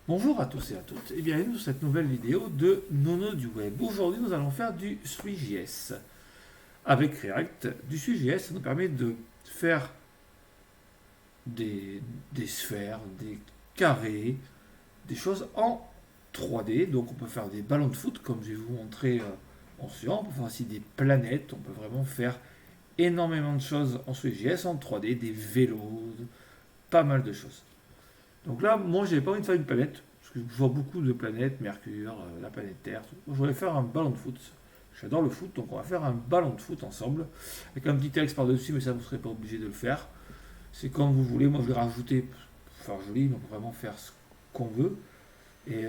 Bonjour à tous et à toutes et bienvenue dans cette nouvelle vidéo de Nono du Web. Aujourd'hui nous allons faire du Three.js. Avec React, du Three.js ça nous permet de faire des sphères, des carrés, des choses en 3D. Donc on peut faire des ballons de foot comme je vais vous montrer en suivant. On peut faire aussi des planètes, on peut vraiment faire énormément de choses en Three.js en 3D, des vélos, pas mal de choses. Donc là, moi, j'avais pas envie de faire une planète, parce que je vois beaucoup de planètes, Mercure, la planète Terre. Tout. Moi, je voulais faire un ballon de foot. J'adore le foot, donc on va faire un ballon de foot ensemble, avec un petit texte par-dessus, mais ça, vous ne serez pas obligé de le faire. C'est comme vous voulez. Moi, je vais rajouter, pour faire joli, donc vraiment faire ce qu'on veut. Et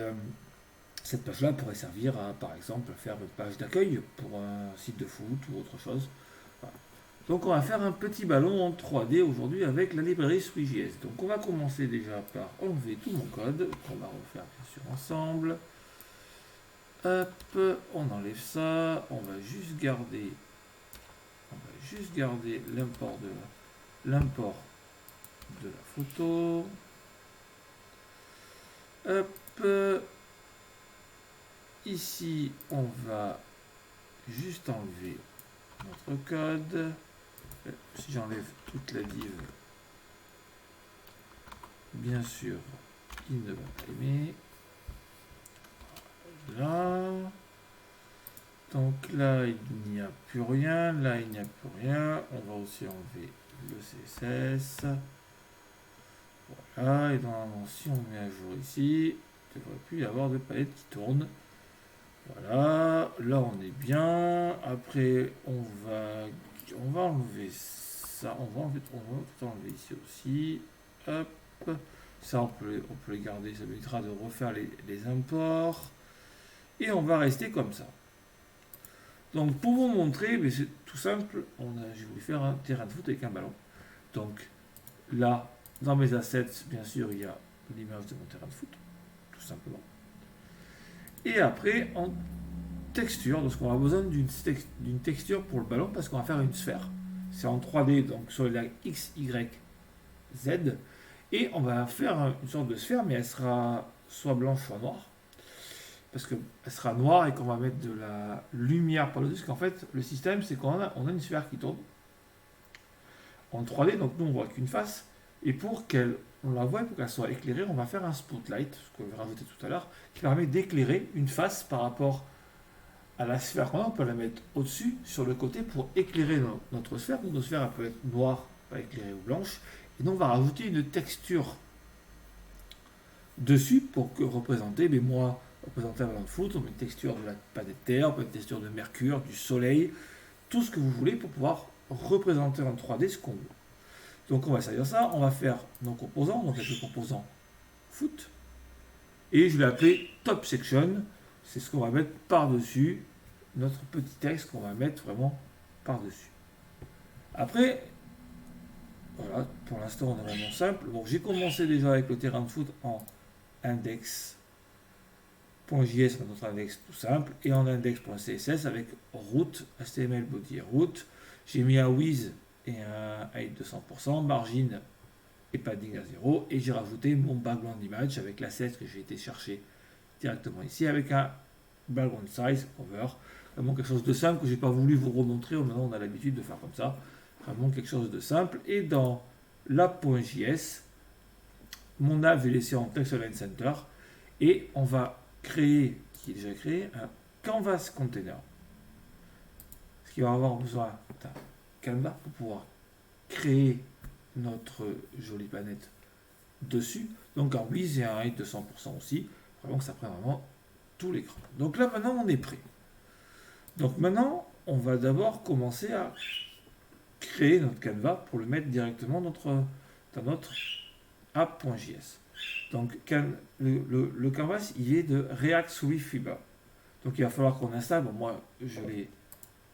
cette page-là pourrait servir à, par exemple, faire une page d'accueil pour un site de foot ou autre chose. Voilà. Donc on va faire un petit ballon en 3D aujourd'hui avec la librairie Three.js. Donc on va commencer déjà par enlever tout mon code, qu'on va refaire bien sûr ensemble. Hop, on enlève ça, on va juste garder l'import de la photo. Hop, ici on va juste enlever notre code. Si j'enlève toute la div, bien sûr, il ne va pas aimer. Là. Donc là, il n'y a plus rien. Là, il n'y a plus rien. On va aussi enlever le CSS. Voilà. Et normalement, si on met à jour ici, il ne devrait plus y avoir de palette qui tourne. Voilà. Là, on est bien. Après, on va enlever ça. On va tout enlever ici aussi. Hop. Ça, on peut les garder. Ça évitera de refaire les imports. Et on va rester comme ça. Donc pour vous montrer, c'est tout simple, j'ai voulu faire un terrain de foot avec un ballon. Donc là, dans mes assets, bien sûr, il y a l'image de mon terrain de foot, tout simplement. Et après, en texture, donc on a besoin d'une texture pour le ballon parce qu'on va faire une sphère. C'est en 3D, donc sur la X, Y, Z. Et on va faire une sorte de sphère, mais elle sera soit blanche, soit noire. Parce qu'elle sera noire et qu'on va mettre de la lumière par-dessus. Parce qu'en fait, le système, c'est qu'on a une sphère qui tourne en 3D, donc nous on voit qu'une face. Et pour qu'on la voit, pour qu'elle soit éclairée, on va faire un spotlight, ce qu'on va rajouter tout à l'heure, qui permet d'éclairer une face par rapport à la sphère qu'on a. On peut la mettre au-dessus, sur le côté, pour éclairer notre sphère. Donc notre sphère, elle peut être noire, pas éclairée ou blanche. Et donc on va rajouter une texture dessus pour représenter, mais moi, représenter un ballon de foot, on met une texture de la planète Terre, on peut une texture de Mercure, du Soleil, tout ce que vous voulez pour pouvoir représenter en 3D ce qu'on veut. Donc on va servir ça, on va faire nos composants, donc avec le composant foot, et je l'ai appelé top section, c'est ce qu'on va mettre par-dessus notre petit texte qu'on va mettre vraiment par-dessus. Après, voilà, pour l'instant on est vraiment simple. Bon, j'ai commencé déjà avec le terrain de foot en index.js, notre index tout simple, et en index.css avec root, HTML body root. J'ai mis un width et un height de 100%, margin et padding à 0, et j'ai rajouté mon background image avec l'asset que j'ai été chercher directement ici avec un background size over. Vraiment quelque chose de simple que j'ai pas voulu vous remontrer. Maintenant on a l'habitude de faire comme ça. Vraiment quelque chose de simple. Et dans l'app.js, mon nav est laissé en text align center et on va créer, qui est déjà créé, un canvas container. Ce qui va avoir besoin d'un canvas pour pouvoir créer notre jolie planète dessus. Donc un width et un height de 100% aussi. Vraiment que ça prenne vraiment tout l'écran. Donc là maintenant on est prêt. Donc maintenant on va d'abord commencer à créer notre canevas pour le mettre directement dans notre app.js. Donc le canvas il est de React Swift Fiber. Donc il va falloir qu'on installe. Bon, moi je l'ai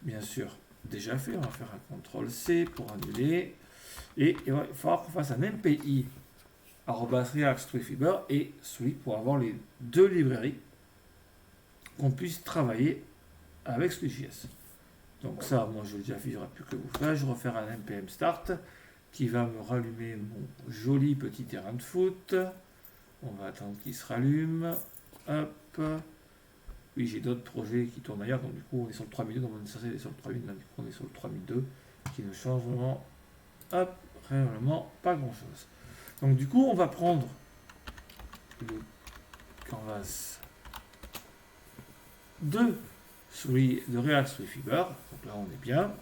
bien sûr déjà fait. On va faire un CTRL C pour annuler. Et il va falloir qu'on fasse un MPI React Swift Fiber et Swift pour avoir les deux librairies qu'on puisse travailler avec Swift.js. Donc ça, moi je l'ai déjà fait, il n'y aura plus que vous faire. Je vais refaire un npm start qui va me rallumer mon joli petit terrain de foot. On va attendre qu'il se rallume. Hop. Oui, j'ai d'autres projets qui tournent ailleurs, donc du coup on est sur le 3002, donc on est censé aller sur le 3000, là, du coup on est sur le 3002, qui ne change vraiment, hop, réellement pas grand chose. Donc du coup on va prendre le canvas de React Sous Fiber, donc là on est bien.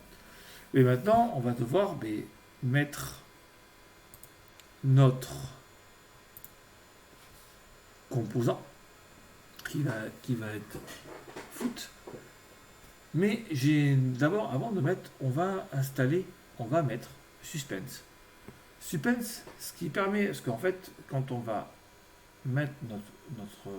Et maintenant on va devoir mettre notre composant qui va être foot. Mais j'ai d'abord, avant de mettre, on va mettre suspense. Suspense, ce qui permet, parce qu'en fait, quand on va mettre notre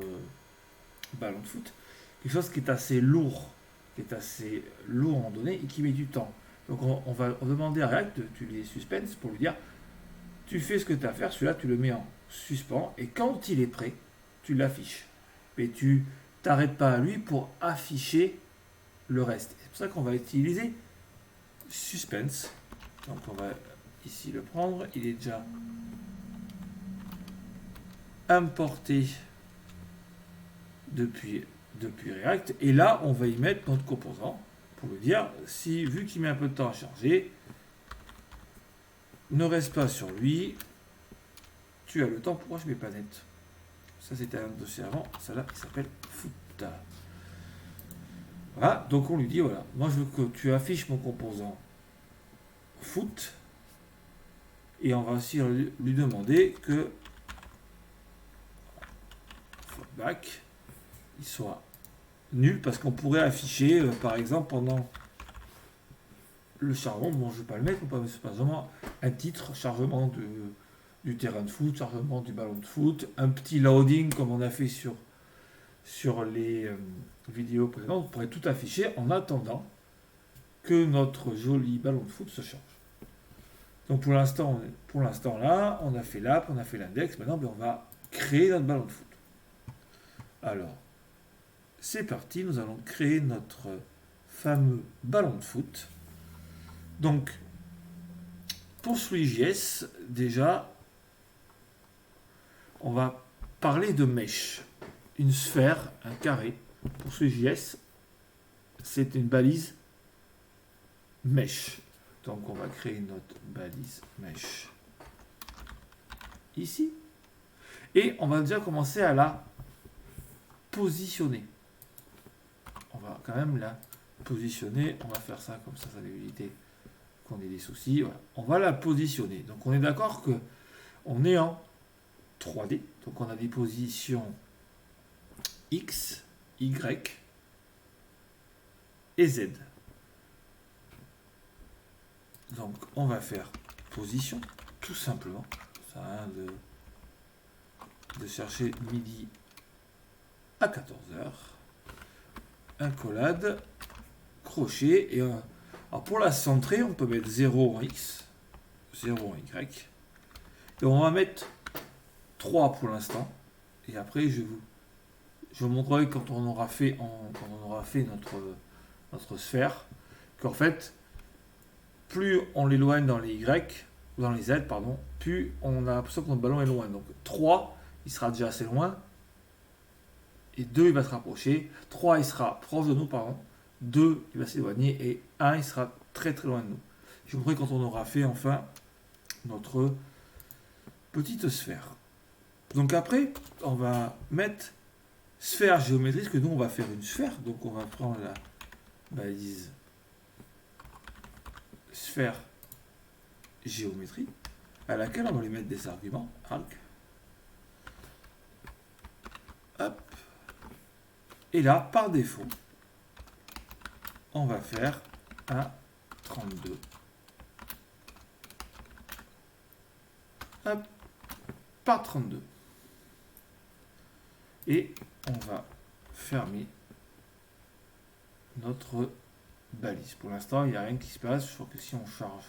ballon de foot, quelque chose qui est assez lourd en données et qui met du temps. Donc on va demander à React d'utiliser suspense pour lui dire, tu fais ce que tu as à faire, celui-là tu le mets en suspens et quand il est prêt, tu l'affiches. Mais tu t'arrêtes pas à lui pour afficher le reste. C'est pour ça qu'on va utiliser suspense. Donc on va ici le prendre. Il est déjà importé depuis React. Et là, on va y mettre notre composant pour lui dire, si vu qu'il met un peu de temps à charger, ne reste pas sur lui. Tu as le temps. Pourquoi je mets pas net? Ça c'était un dossier avant. Ça là, il s'appelle foot. Voilà, donc on lui dit, voilà, moi je veux que tu affiches mon composant foot, et on va aussi lui demander que back il soit nul, parce qu'on pourrait afficher, par exemple, pendant le chargement, bon je ne vais pas le mettre, c'est pas vraiment un titre, chargement du terrain de foot, chargement du ballon de foot, un petit loading comme on a fait sur les vidéos précédentes, on pourrait tout afficher en attendant que notre joli ballon de foot se charge. Donc pour l'instant là, on a fait l'app, on a fait l'index, maintenant on va créer notre ballon de foot. Alors, c'est parti, nous allons créer notre fameux ballon de foot. Donc, pour SwiJS, déjà, on va parler de mesh. Une sphère, un carré. Pour SwiJS, c'est une balise mesh. Donc on va créer notre balise mesh ici. Et on va déjà commencer à la positionner. On va quand même la positionner. On va faire ça comme ça va éviter qu'on ait des soucis. Voilà. On va la positionner. Donc on est d'accord que on est en 3D. Donc on a des positions X, Y et Z. Donc on va faire position, tout simplement. Ça a rien de chercher midi à 14h. Incollade, crochet. Et alors pour la centrer, on peut mettre 0 en X, 0 en Y. Et on va mettre 3 pour l'instant. Et après, je vous montrerai quand on aura fait, notre sphère, qu'en fait, plus on l'éloigne dans les Y, dans les Z, pardon, plus on a l'impression que notre ballon est loin. Donc 3, il sera déjà assez loin. Et 2, il va se rapprocher. 3, il sera proche de nous, pardon. 2, il va s'éloigner. Et 1, il sera très très loin de nous. Je vous montrerai quand on aura fait enfin notre petite sphère. Donc après, on va mettre sphère géométrique, parce que nous, on va faire une sphère. Donc on va prendre la balise sphère géométrie, à laquelle on va lui mettre des arguments, arc. Hop. Et là, par défaut, on va faire un 32. Hop. Par 32. Et on va fermer notre balise. Pour l'instant, il n'y a rien qui se passe. Je crois que si on charge,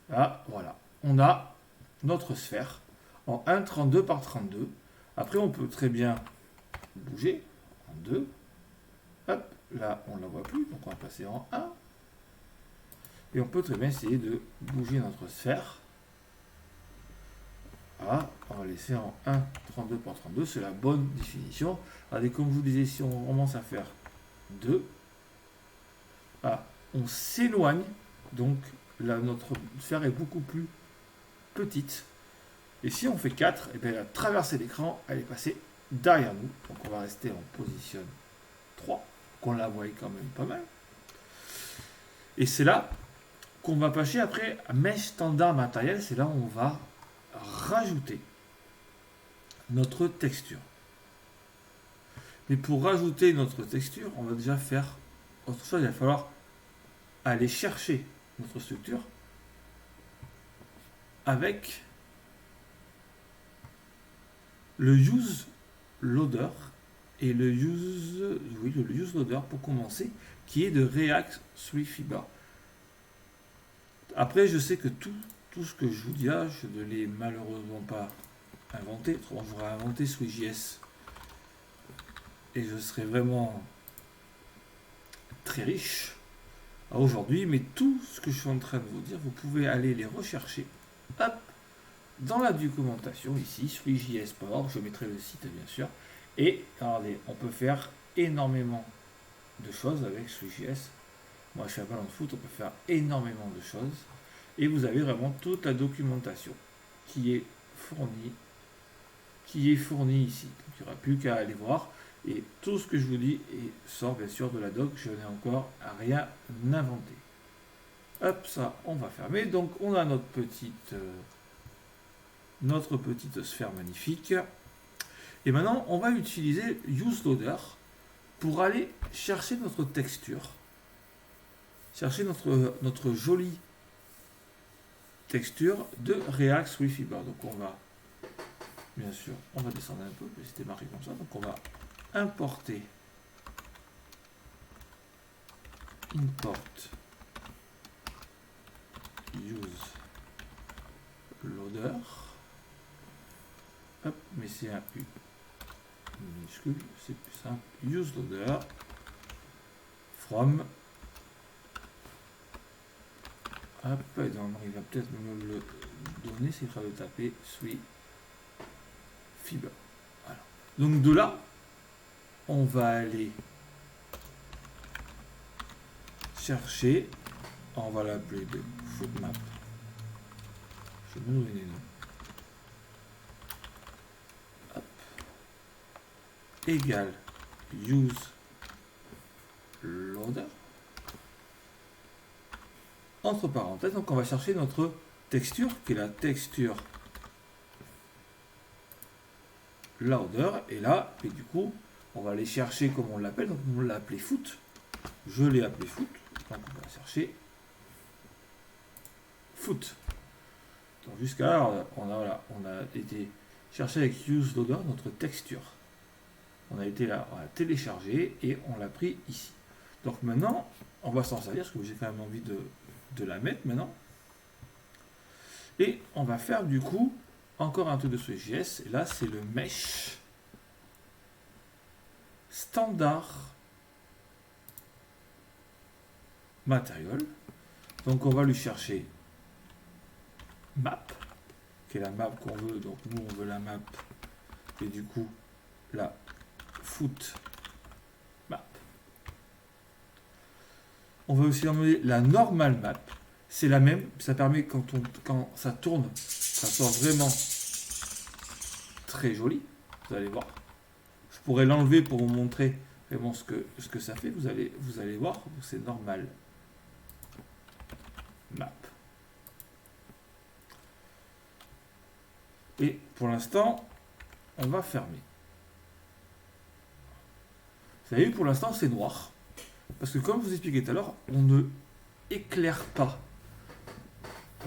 là, voilà, on a notre sphère en 1,32 par 32. Après, on peut très bien bouger en 2. Hop, là, on ne la voit plus, donc on va passer en 1. Et on peut très bien essayer de bouger notre sphère Voilà, on va laisser en 1,32 par 32, c'est la bonne définition. Regardez, comme je vous disais, si on commence à faire 2, on s'éloigne, donc là, notre sphère est beaucoup plus petite. Et si on fait 4, et bien, elle a traversé l'écran, elle est passée derrière nous. Donc on va rester en position 3, qu'on la voit quand même pas mal. Et c'est là qu'on va passer après à Mesh Standard Matériel. C'est là où on va rajouter notre texture. Mais pour rajouter notre texture, on va déjà faire autre chose. Il va falloir aller chercher notre structure avec le use loader et le use loader pour commencer, qui est de React 3 Fiber. Après, je sais que tout ce que je vous dis là, je ne l'ai malheureusement pas inventé. Autrement, j'aurais inventé SwiftJS et je serais vraiment très riche aujourd'hui. Mais tout ce que je suis en train de vous dire, vous pouvez aller les rechercher. Hop, dans la documentation ici, SwiftJS.org, je mettrai le site bien sûr. Et regardez, on peut faire énormément de choses avec SwiftJS. Moi, je suis un ballon de foot, on peut faire énormément de choses. Et vous avez vraiment toute la documentation qui est fournie ici. Donc, il n'y aura plus qu'à aller voir. Et tout ce que je vous dis sort bien sûr de la doc. Je n'ai encore rien inventé. Hop, ça, on va fermer. Donc, on a notre petite sphère magnifique. Et maintenant, on va utiliser useLoader pour aller chercher notre texture. Chercher notre jolie texture de React 3 Fiber. Donc on va, bien sûr, on va descendre un peu, c'était marqué comme ça. Donc on va importer, import use loader. Hop, mais c'est un U minuscule, c'est plus simple. Use loader from. Hop, il va peut-être me le donner, c'est de taper Sweet Fiber. Voilà. Donc de là, on va aller chercher, on va l'appeler de footmap. Je vais me donner les noms. Hop. Égal use loader. Entre parenthèses, donc on va chercher notre texture, qui est la texture loader, et là, et du coup, on va aller chercher comme on l'appelle, donc on l'a appelé foot, je l'ai appelé foot, donc on va chercher foot. Donc jusqu'à là, on a été chercher avec useLoader notre texture. On a été là, on a téléchargé et on l'a pris ici. Donc maintenant, on va s'en servir, parce que j'ai quand même envie de la mettre maintenant. Et on va faire du coup encore un truc de SwiftJS. Et là, c'est le mesh standard material. Donc on va lui chercher map, qui est la map qu'on veut. Donc nous, on veut la map. Et du coup, la foot map. On va aussi emmener la normal map. C'est la même. Ça permet quand ça tourne, ça sort vraiment très joli. Vous allez voir. Je pourrais l'enlever pour vous montrer vraiment ce que ça fait. Vous allez voir. C'est normal map. Et pour l'instant, on va fermer. Vous avez vu, pour l'instant, c'est noir. Parce que comme je vous expliquais tout à l'heure, on ne éclaire pas.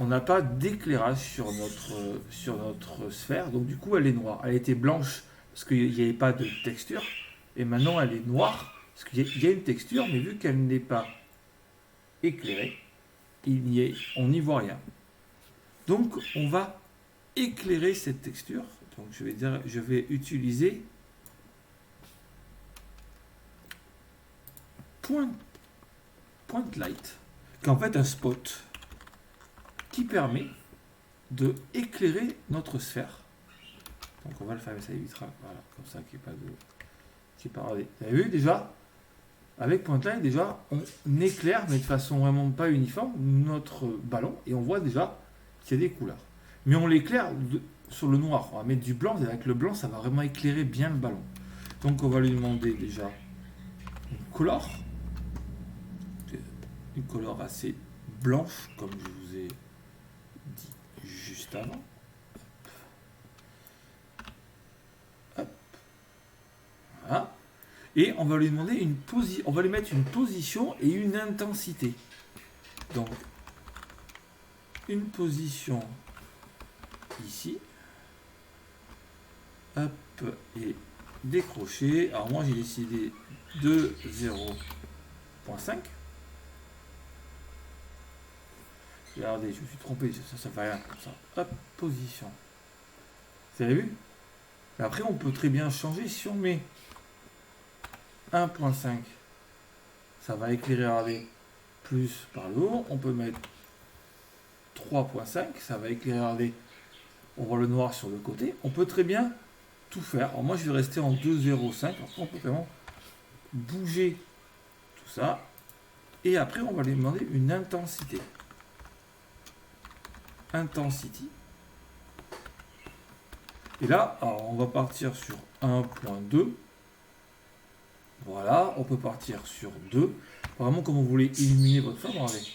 On n'a pas d'éclairage sur notre sphère. Donc du coup, elle est noire. Elle était blanche parce qu'il n'y avait pas de texture. Et maintenant, elle est noire parce qu'il y a une texture. Mais vu qu'elle n'est pas éclairée, on n'y voit rien. Donc, on va éclairer cette texture. Donc je vais utiliser point light, qui est en fait un spot qui permet de éclairer notre sphère Donc on va le faire, ça évitera. Voilà, comme ça qu'il n'y ait pas de. Qu'il n'y ait pas regardez. Vous avez vu déjà? Avec Pointline, déjà, on éclaire, mais de façon vraiment pas uniforme, notre ballon, et on voit déjà qu'il y a des couleurs. Mais on l'éclaire sur le noir. On va mettre du blanc, et avec le blanc, ça va vraiment éclairer bien le ballon. Donc on va lui demander déjà une couleur assez blanche, comme je vous ai dit juste avant. Hop. Voilà. Et on va lui demander on va lui mettre une position et une intensité. Donc, une position ici. Hop, et décrocher. Alors moi j'ai décidé de 0.5. Regardez, je me suis trompé, ça fait rien comme ça. Hop, position. Vous avez vu? Et après on peut très bien changer si on met 1.5. Ça va éclairer, regardez, plus par le haut. On peut mettre 3.5. Ça va éclairer, regardez. On voit le noir sur le côté. On peut très bien tout faire. Alors moi je vais rester en 2.05. Après on peut vraiment bouger tout ça. Et après on va lui demander une intensité. Intensity. Et là, alors on va partir sur 1.2. Voilà, on peut partir sur 2. Vraiment, comme vous voulez illuminer votre forme, regardez.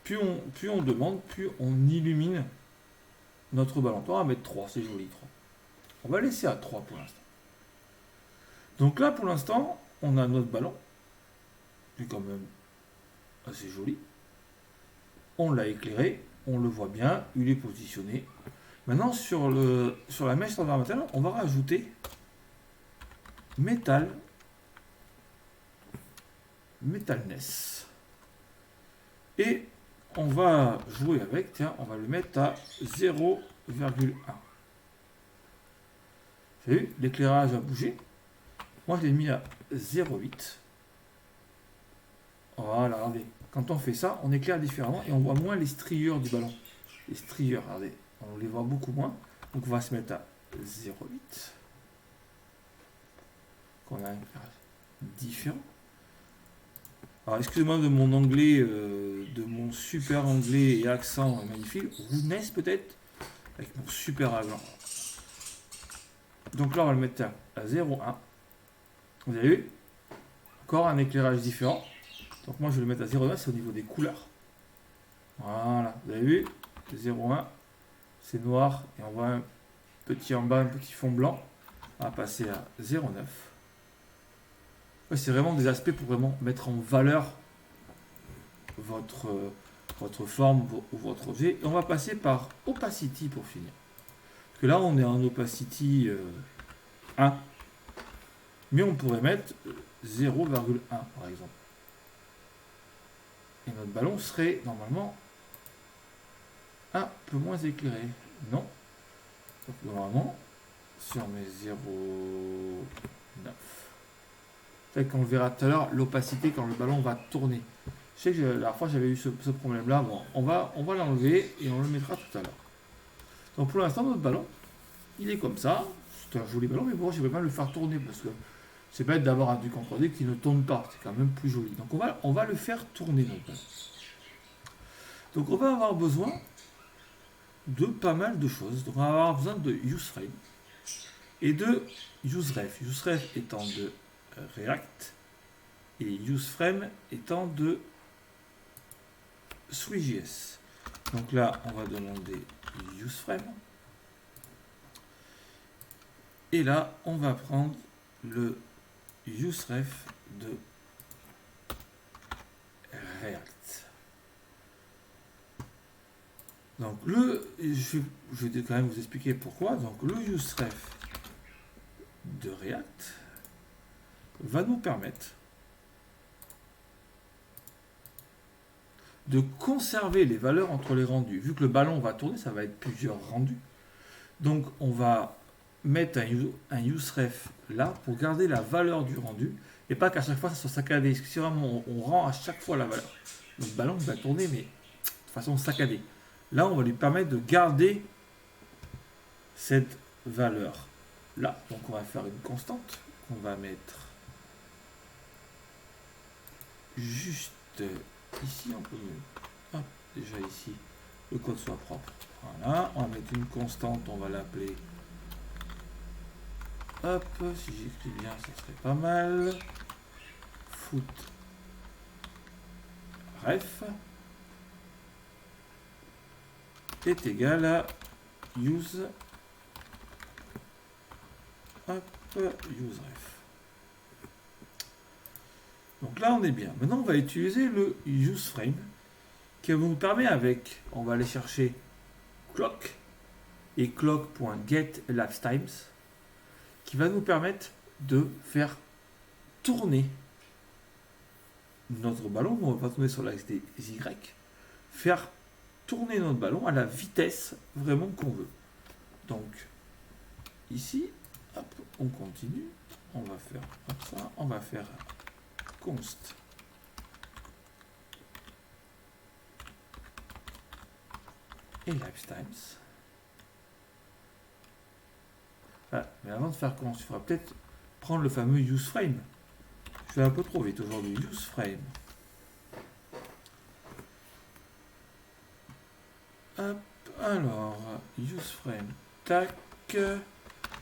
Plus on demande, plus on illumine notre ballon. On va mettre 3, c'est joli 3. On va laisser à 3 pour l'instant. Donc là, pour l'instant, on a notre ballon. C'est quand même assez joli. On l'a éclairé, on le voit bien, il est positionné. Maintenant, sur la mèche standard matériel, on va rajouter Metalness. Et on va jouer avec, tiens, on va le mettre à 0,1. Vous avez vu, l'éclairage a bougé. Moi, je l'ai mis à 0,8. Voilà, regardez. Quand on fait ça, on éclaire différemment et on voit moins les striures du ballon. Les striures, regardez, on les voit beaucoup moins. Donc on va se mettre à 0,8. On a un éclairage différent. Alors excusez-moi de mon anglais, de mon super anglais et accent magnifique. Roughness peut-être, avec mon super accent. Donc là on va le mettre à 0,1. Vous avez vu? Encore un éclairage différent. Donc moi je vais le mettre à 0,9, c'est au niveau des couleurs. Voilà, vous avez vu? 0,1, c'est noir. Et on voit un petit en bas, un petit fond blanc. On va passer à 0,9. Ouais, c'est vraiment des aspects pour vraiment mettre en valeur votre forme ou votre objet. Et on va passer par Opacity pour finir. Parce que là on est en Opacity 1. Mais on pourrait mettre 0,1 par exemple. Et notre ballon serait normalement un peu moins éclairé. Non. Donc normalement, si on met 0,9. Peut-être qu'on le verra tout à l'heure, l'opacité quand le ballon va tourner. Je sais que la dernière fois j'avais eu ce problème-là. Bon, on va l'enlever et on le mettra tout à l'heure. Donc pour l'instant, notre ballon, il est comme ça. C'est un joli ballon, mais bon, je ne vais pas le faire tourner parce que c'est bête d'avoir un truc en 3D qui ne tourne pas. C'est quand même plus joli. Donc on va le faire tourner, notre ballon. Donc on va avoir besoin de pas mal de choses. Donc on va avoir besoin de UseFrame et de UseRef. UseRef étant de React et UseFrame étant de Three.js. Donc là, on va demander UseFrame. Et là, on va prendre le UseRef de React. Donc je vais quand même vous expliquer pourquoi. Donc le UseRef de React va nous permettre de conserver les valeurs entre les rendus. Vu que le ballon va tourner, ça va être plusieurs rendus. Donc on va mettre un useref là pour garder la valeur du rendu et pas qu'à chaque fois ça soit saccadé. Parce que si vraiment on rend à chaque fois la valeur, notre ballon va tourner mais de façon saccadée. Là on va lui permettre de garder cette valeur. là. Donc on va faire une constante qu'on va mettre juste ici. On peut déjà ici le code soit propre. Voilà, on va mettre une constante, on va l'appeler, hop, si j'écris bien, ça serait pas mal. Foot ref est égal à use, hop, use ref. Donc là, on est bien. Maintenant, on va utiliser le useFrame qui vous permet avec, on va aller chercher clock et clock.getElapseTimes qui va nous permettre de faire tourner notre ballon. On va pas tourner sur l'axe des Y, faire tourner notre ballon à la vitesse vraiment qu'on veut. Donc ici, hop, on continue, on va faire comme ça, on va faire const elapseTimes. Ah, mais avant de faire const, il faudra peut-être prendre le fameux useFrame. Je vais un peu trop vite aujourd'hui. useFrame. Hop, alors, useFrame, tac.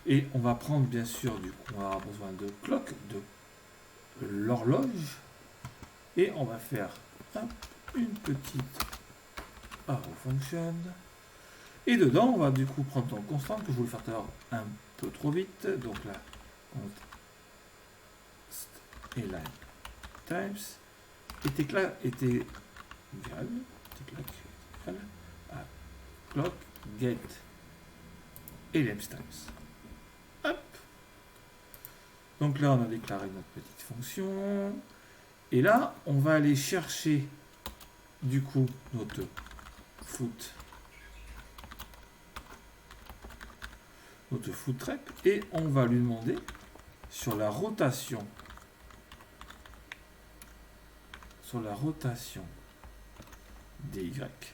Et on va prendre bien sûr, du coup, on aura besoin de clock, de l'horloge. Et on va faire hop, une petite arrow function. Et dedans, on va du coup prendre en constante, que je voulais faire tout à l'heure un peu trop vite. Donc là, et line times était égal à clock get elapseTimes. Hop. Donc là, on a déclaré notre petite fonction. Et là, on va aller chercher du coup notre foot rep et on va lui demander sur la rotation des Y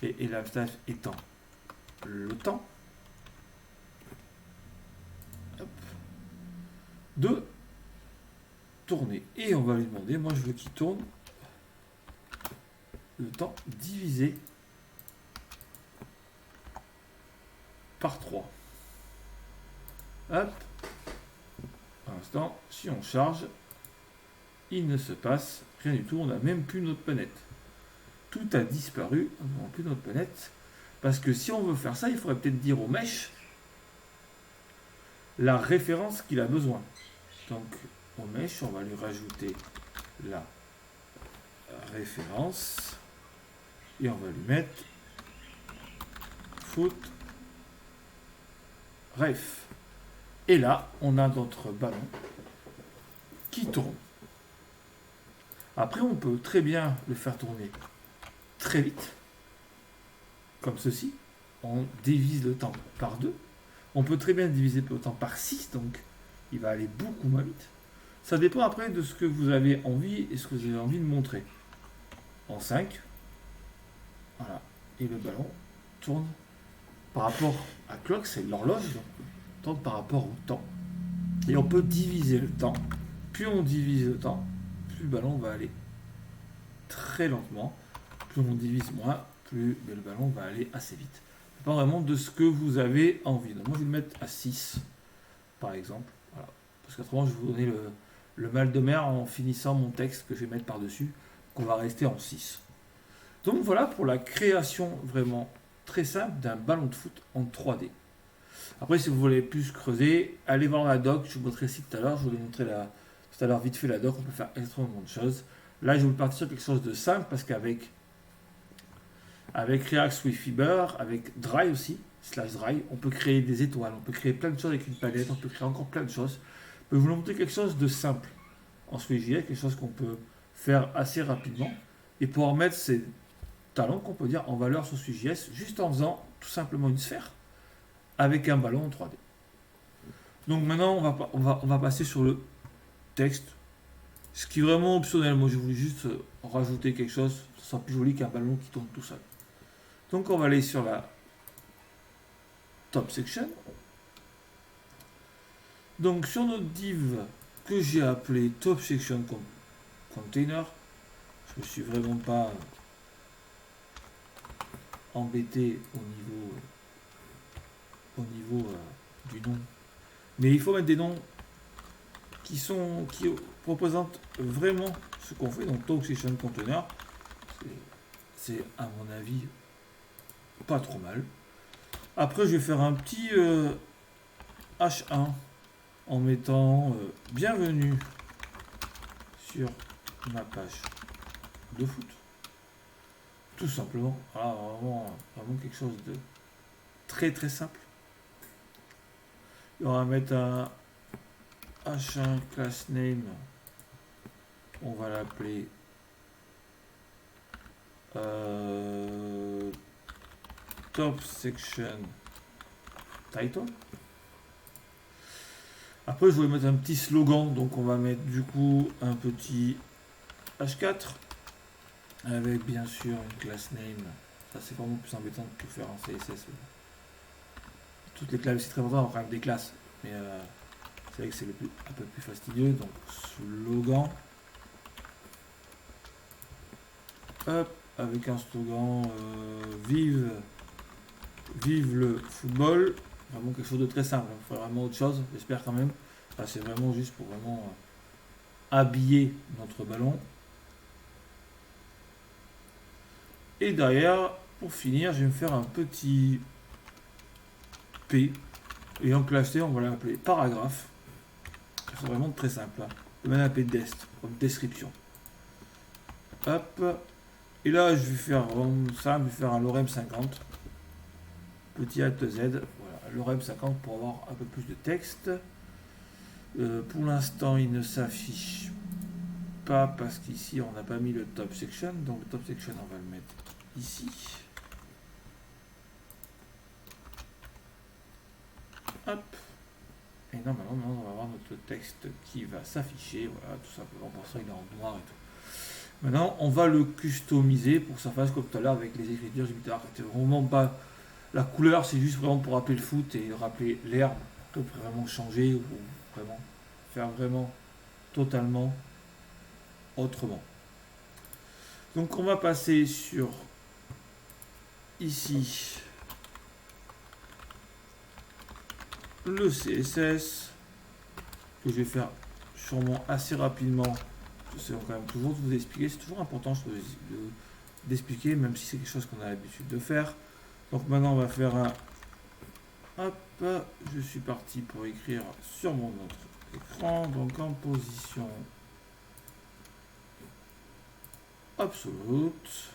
et elapseTime étant le temps, hop, de tourner. Et on va lui demander, moi je veux qu'il tourne le temps divisé par 3. Hop. Pour l'instant, si on charge, il ne se passe rien du tout. On n'a même plus notre planète. Tout a disparu. On n'a plus notre planète. Parce que si on veut faire ça, il faudrait peut-être dire au mesh la référence qu'il a besoin. Donc, au mesh, on va lui rajouter la référence. Et on va lui mettre foot ref. Et là, on a notre ballon qui tourne. Après, on peut très bien le faire tourner très vite, comme ceci. On divise le temps par 2. On peut très bien diviser le temps par 6, donc il va aller beaucoup moins vite. Ça dépend après de ce que vous avez envie et ce que vous avez envie de montrer. En 5, voilà. Et le ballon tourne par rapport à clock, c'est l'horloge, donc tourne par rapport au temps. Et on peut diviser le temps. Plus on divise le temps, plus le ballon va aller très lentement. Plus on divise moins, plus le ballon va aller assez vite. Ça dépend vraiment de ce que vous avez envie. Donc moi je vais le mettre à 6, par exemple. Voilà. Parce qu'autrement je vais vous donner le mal de mer en finissant mon texte que je vais mettre par-dessus. Qu'on va rester en 6. Donc voilà pour la création vraiment très simple d'un ballon de foot en 3D. Après, si vous voulez plus creuser, allez voir la doc. Je vous montrerai ici tout à l'heure. Je vous ai montré tout à l'heure vite fait la doc. On peut faire extrêmement de choses. Là, je vais vous partir sur quelque chose de simple parce qu'avec React Swiftfiber, avec Dry aussi, /Dry, on peut créer des étoiles. On peut créer plein de choses avec une palette. On peut créer encore plein de choses. Je vais vous montrer quelque chose de simple en SwiftJS, quelque chose qu'on peut faire assez rapidement et pouvoir mettre ces talents qu'on peut dire en valeur sur SwiftJS juste en faisant tout simplement une sphère avec un ballon en 3D. Donc maintenant, on va passer sur le texte. Ce qui est vraiment optionnel. Moi, je voulais juste rajouter quelque chose. Ça sera plus joli qu'un ballon qui tourne tout seul. Donc, on va aller sur la top section. Donc sur notre div que j'ai appelé top section container, je me suis vraiment pas embêté au niveau du nom. Mais il faut mettre des noms qui représentent vraiment ce qu'on fait. Donc top section container, c'est à mon avis pas trop mal. Après je vais faire un petit H1 en mettant bienvenue sur ma page de foot. Tout simplement. Voilà, vraiment quelque chose de très très simple. Et on va mettre un H1 class name. On va l'appeler top section title. Après, je vais mettre un petit slogan, donc on va mettre du coup un petit H4 avec bien sûr une class name. Ça, c'est vraiment plus embêtant que faire en CSS. Toutes les classes, c'est très important, on a quand même des classes, mais c'est vrai que c'est un peu plus fastidieux. Donc, slogan, hop, avec un slogan vive le football. Vraiment quelque chose de très simple, il faut vraiment autre chose, j'espère quand même. Là, c'est vraiment juste pour vraiment habiller notre ballon. Et derrière, pour finir, je vais me faire un petit P. Et en classe T, on va l'appeler paragraphe. C'est vraiment très simple. Là. Je vais l'appeler dest, comme description. Hop. Et là, je vais faire ça, je vais faire un lorem 50. Petit Alt Z. Voilà, lorem 50 pour avoir un peu plus de texte. Pour l'instant, il ne s'affiche pas parce qu'ici, on n'a pas mis le top section. Donc, le top section, on va le mettre ici. Hop. Et normalement, on va avoir notre texte qui va s'afficher. Voilà, tout simplement. Pour ça, il est en noir et tout. Maintenant, on va le customiser pour que ça fasse comme tout à l'heure avec les écritures Jupyter. C'est vraiment pas la couleur, c'est juste vraiment pour rappeler le foot et rappeler l'herbe. Pour vraiment changer ou vraiment faire vraiment totalement autrement. Donc, on va passer sur ici le CSS que je vais faire sûrement assez rapidement. J'essaie quand même toujours de vous expliquer. C'est toujours important d'expliquer, même si c'est quelque chose qu'on a l'habitude de faire. Donc maintenant, on va faire un... Hop, je suis parti pour écrire sur mon autre écran. Donc en position absolute.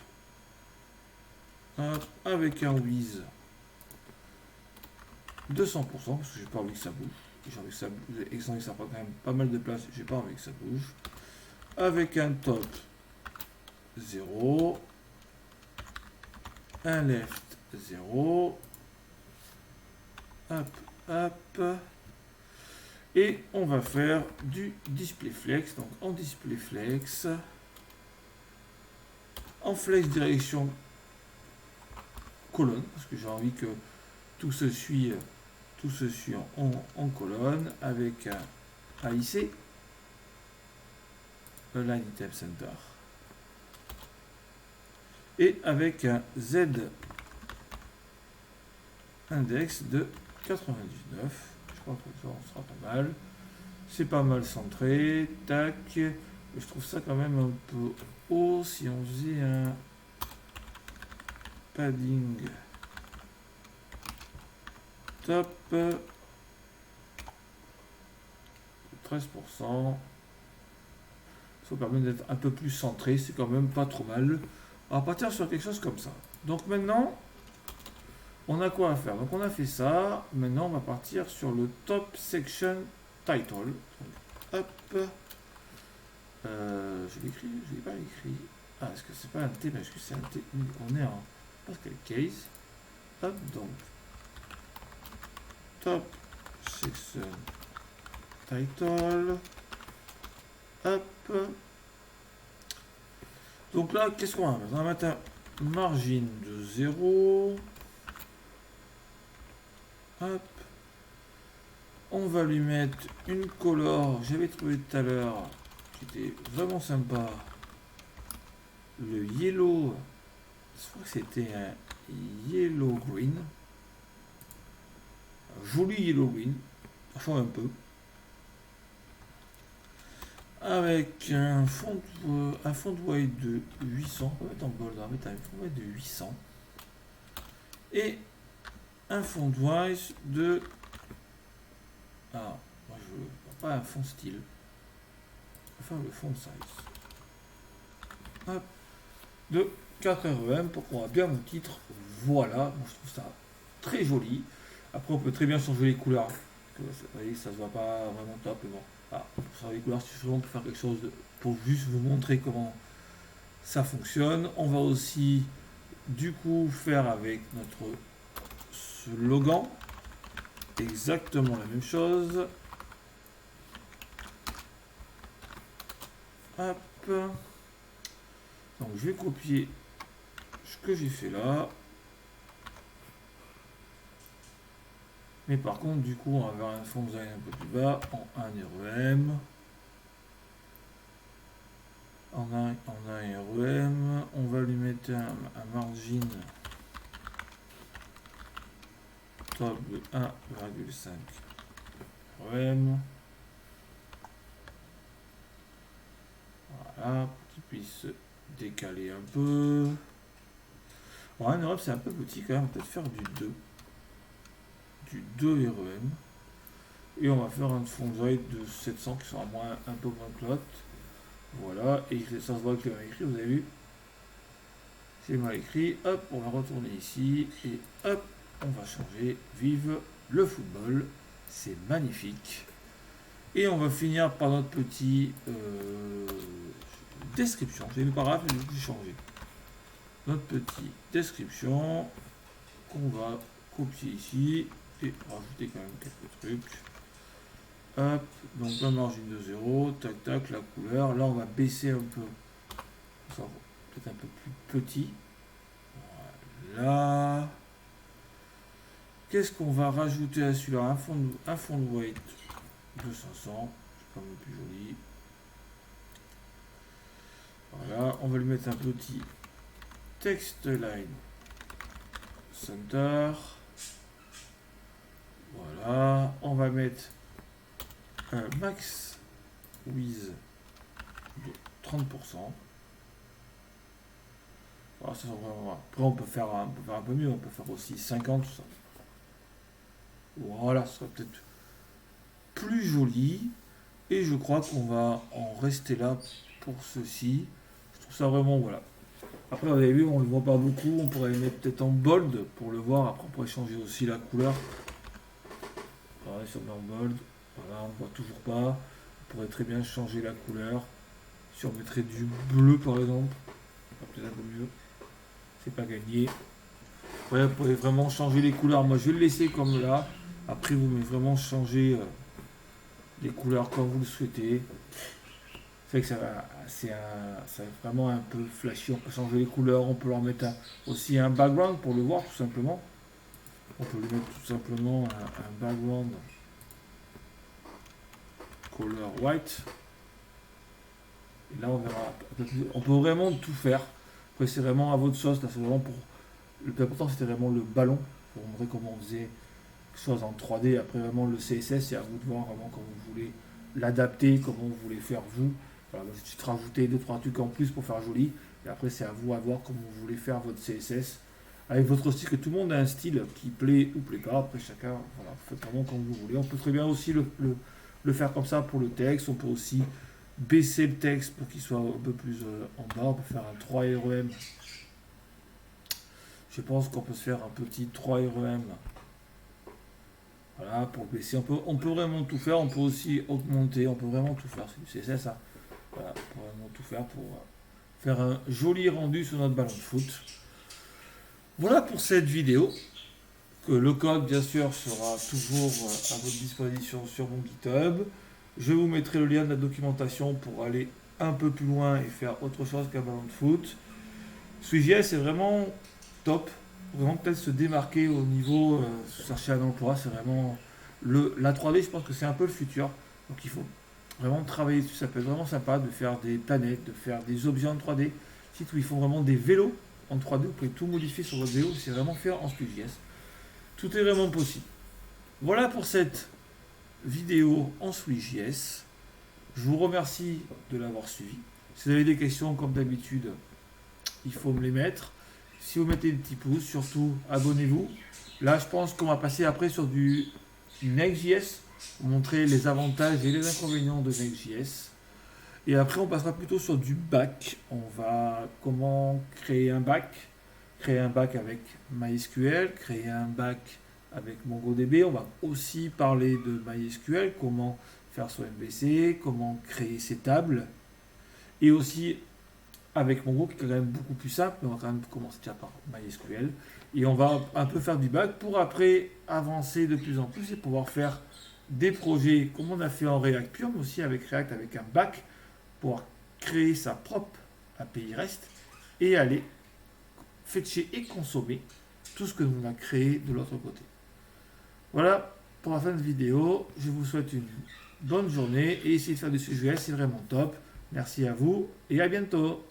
Hop, avec un width de 100%, parce que j'ai pas envie que ça bouge. J'ai envie que ça bouge, et que ça prend quand même pas mal de place. J'ai pas envie que ça bouge. Avec un top 0, un left 0, hop, hop, et on va faire du display flex. Donc en display flex, en flex direction colonne, parce que j'ai envie que tout se suit en colonne avec un AIC, Align Item Center, et avec un Z index de 99. Je crois que ça sera pas mal. C'est pas mal centré. Tac. Je trouve ça quand même un peu haut. Si on faisait un padding top 13%. Ça permet d'être un peu plus centré. C'est quand même pas trop mal. On va partir sur quelque chose comme ça. Donc maintenant, on a quoi à faire? Donc on a fait ça. Maintenant, on va partir sur le top section title. Donc, hop. Je l'écris, je l'ai pas écrit. Ah, est-ce que c'est pas un T majuscule, c'est un T. On est en Pascal case. Hop, donc top section title. Hop. Donc là, qu'est-ce qu'on va mettre? On va mettre un margin de 0. Hop. On va lui mettre une color, j'avais trouvé tout à l'heure, qui était vraiment sympa. Le yellow, je crois que c'était un yellow green. Un joli yellow green, ça change un peu. Avec un fond de white de 800, on va mettre en bold, on va mettre un fond de white de 800. Et un fond de white de... Ah, moi je veux pas un fond style. Enfin le fond de size. Hop. De 4 REM pour qu'on ait bien mon titre. Voilà, moi je trouve ça très joli. Après on peut très bien changer les couleurs. Vous voyez, ça se voit pas vraiment top, mais bon. Ah, pour changer les couleurs, c'est vraiment pour faire quelque chose de, pour juste vous montrer comment ça fonctionne. On va aussi du coup faire avec notre slogan exactement la même chose. Hop. Donc je vais copier ce que j'ai fait là. Mais par contre, du coup, on va avoir un fond de design un peu plus bas en 1 REM. En un REM. On va lui mettre un margin top de 1,5 REM. Voilà, pour qu'il puisse se décaler un peu. Bon, un REM, c'est un peu petit quand même. On va peut-être faire du 2 REM. Et on va faire un fond de design de 700 qui sera un peu moins que l'autre. Voilà, et ça se voit que c'est mal écrit, vous avez vu? C'est mal écrit. Hop, on va retourner ici et hop, on va changer. Vive le football, c'est magnifique. Et on va finir par notre petit description. J'ai une paragraphe, mais j'ai changé. Notre petit description qu'on va copier ici et rajouter quand même quelques trucs. Hop, donc la margine de 0, tac tac, la couleur. Là on va baisser un peu, peut-être un peu plus petit. Voilà. Qu'est-ce qu'on va rajouter à celui-là? Un fond de white de 500, c'est pas le plus joli. Voilà, on va lui mettre un petit text line center. Voilà, on va mettre un max width de 30%. Alors, ça, après on peut faire un peu mieux, on peut faire aussi 50, tout ça. Voilà, ce sera peut-être plus joli. Et je crois qu'on va en rester là pour ceci. Je trouve ça vraiment, voilà. Après, vous avez vu, on ne le voit pas beaucoup. On pourrait le mettre peut-être en bold pour le voir. Après, on pourrait changer aussi la couleur. Pareil, si on met en bold, voilà, on ne voit toujours pas. On pourrait très bien changer la couleur. Si on mettrait du bleu, par exemple, peut-être un peu mieux. C'est pas gagné. Après, vous pouvez vraiment changer les couleurs. Moi, je vais le laisser comme là. Après, vous pouvez vraiment changer les couleurs comme vous le souhaitez. C'est que c'est vraiment un peu flashy. On peut changer les couleurs, on peut leur mettre aussi un background pour le voir tout simplement. On peut lui mettre tout simplement un background color white. Et là on verra un peu plus. On peut vraiment tout faire. Après c'est vraiment à votre sauce. Là c'est vraiment pour. Le plus important c'était vraiment le ballon. Pour montrer comment on faisait quelque chose en 3D. Après vraiment le CSS, c'est à vous de voir vraiment comment vous voulez l'adapter, comment vous voulez faire vous. Voilà, j'ai juste rajouté 2-3 trucs en plus pour faire joli. Et après, c'est à vous à voir comment vous voulez faire votre CSS. Avec votre style, que tout le monde a un style qui plaît ou plaît pas. Après, chacun, voilà, faites vraiment comme vous voulez. On peut très bien aussi le faire comme ça pour le texte. On peut aussi baisser le texte pour qu'il soit un peu plus en bas. On peut faire un 3 REM. Je pense qu'on peut se faire un petit 3 REM. Voilà, pour baisser. On peut vraiment tout faire. On peut aussi augmenter. On peut vraiment tout faire. C'est du CSS, ça. Voilà, on peut vraiment tout faire pour faire un joli rendu sur notre ballon de foot. Voilà pour cette vidéo. Que le code, bien sûr, sera toujours à votre disposition sur mon GitHub. Je vous mettrai le lien de la documentation pour aller un peu plus loin et faire autre chose qu'un ballon de foot. Sui.js est vraiment top. Vraiment peut-être se démarquer au niveau chercher un emploi. C'est vraiment La 3D, je pense que c'est un peu le futur. Donc il faut vraiment travailler dessus. Ça peut être vraiment sympa de faire des planètes, de faire des objets en 3D. Sites où ils font vraiment des vélos en 3D, vous pouvez tout modifier sur votre vélo, c'est vraiment faire en SwiftJS. Tout est vraiment possible. Voilà pour cette vidéo en SwiftJS. Je vous remercie de l'avoir suivi. Si vous avez des questions, comme d'habitude, il faut me les mettre. Si vous mettez des petits pouces, surtout abonnez-vous. Là, je pense qu'on va passer après sur du Next.js, pour montrer les avantages et les inconvénients de Next.js. Et après, on passera plutôt sur du back. On va comment créer un back avec MySQL, créer un back avec MongoDB. On va aussi parler de MySQL, comment faire son MVC, comment créer ses tables. Et aussi avec Mongo qui est quand même beaucoup plus simple, mais on va quand même commencer déjà par MySQL. Et on va un peu faire du back pour après avancer de plus en plus et pouvoir faire des projets comme on a fait en React Pure, mais aussi avec React avec un back pour créer sa propre API REST et aller fetcher et consommer tout ce que l'on a créé de l'autre côté. Voilà pour la fin de vidéo. Je vous souhaite une bonne journée et essayez de faire du SwiftJS, c'est vraiment top. Merci à vous et à bientôt.